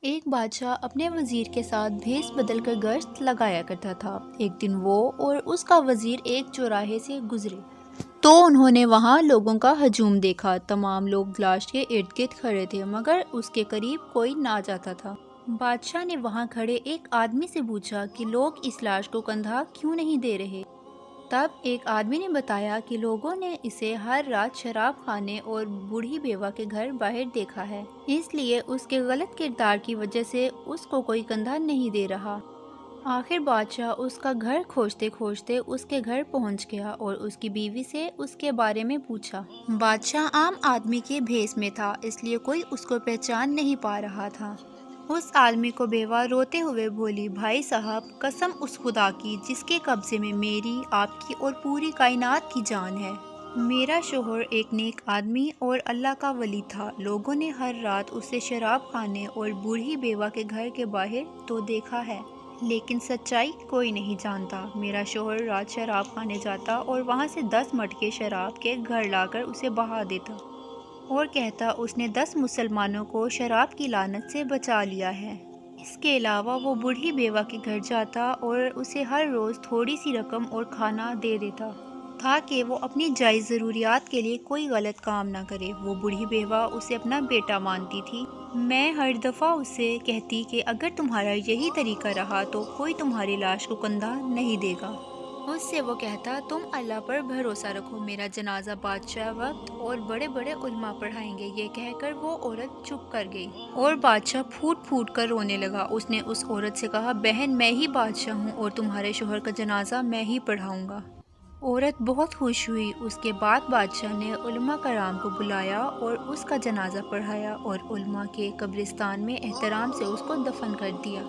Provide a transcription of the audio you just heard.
ایک بادشاہ اپنے وزیر کے ساتھ بھیس بدل کر گشت لگایا کرتا تھا۔ ایک دن وہ اور اس کا وزیر ایک چوراہے سے گزرے تو انہوں نے وہاں لوگوں کا ہجوم دیکھا۔ تمام لوگ لاش کے ارد گرد کھڑے تھے مگر اس کے قریب کوئی نہ جاتا تھا۔ بادشاہ نے وہاں کھڑے ایک آدمی سے پوچھا کہ لوگ اس لاش کو کندھا کیوں نہیں دے رہے؟ تب ایک آدمی نے بتایا کہ لوگوں نے اسے ہر رات شراب خانے اور بوڑھی بیوہ کے گھر باہر دیکھا ہے، اس لیے اس کے غلط کردار کی وجہ سے اس کو کوئی کندھا نہیں دے رہا۔ آخر بادشاہ اس کا گھر کھوجتے کھوجتے اس کے گھر پہنچ گیا اور اس کی بیوی سے اس کے بارے میں پوچھا۔ بادشاہ عام آدمی کے بھیس میں تھا، اس لیے کوئی اس کو پہچان نہیں پا رہا تھا۔ اس آدمی کو بیوہ روتے ہوئے بولی، بھائی صاحب، قسم اس خدا کی جس کے قبضے میں میری، آپ کی اور پوری کائنات کی جان ہے، میرا شوہر ایک نیک آدمی اور اللہ کا ولی تھا۔ لوگوں نے ہر رات اسے شراب خانے اور بوڑھی بیوہ کے گھر کے باہر تو دیکھا ہے، لیکن سچائی کوئی نہیں جانتا۔ میرا شوہر رات شراب خانے جاتا اور وہاں سے 10 مٹکے شراب کے گھر لا کر اسے بہا دیتا اور کہتا اس نے 10 مسلمانوں کو شراب کی لعنت سے بچا لیا ہے۔ اس کے علاوہ وہ بوڑھی بیوہ کے گھر جاتا اور اسے ہر روز تھوڑی سی رقم اور کھانا دے دیتا تاکہ وہ اپنی جائز ضروریات کے لیے کوئی غلط کام نہ کرے۔ وہ بوڑھی بیوہ اسے اپنا بیٹا مانتی تھی۔ میں ہر دفعہ اسے کہتی کہ اگر تمہارا یہی طریقہ رہا تو کوئی تمہاری لاش کو کندھا نہیں دے گا۔ اس سے وہ کہتا، تم اللہ پر بھروسہ رکھو، میرا جنازہ بادشاہ وقت اور بڑے بڑے علماء پڑھائیں گے۔ یہ کہہ کر وہ عورت چپ کر گئی اور بادشاہ پھوٹ پھوٹ کر رونے لگا۔ اس نے اس عورت سے کہا، بہن، میں ہی بادشاہ ہوں اور تمہارے شوہر کا جنازہ میں ہی پڑھاؤں گا۔ عورت بہت خوش ہوئی۔ اس کے بعد بادشاہ نے علماء کرام کو بلایا اور اس کا جنازہ پڑھایا اور علماء کے قبرستان میں احترام سے اس کو دفن کر دیا۔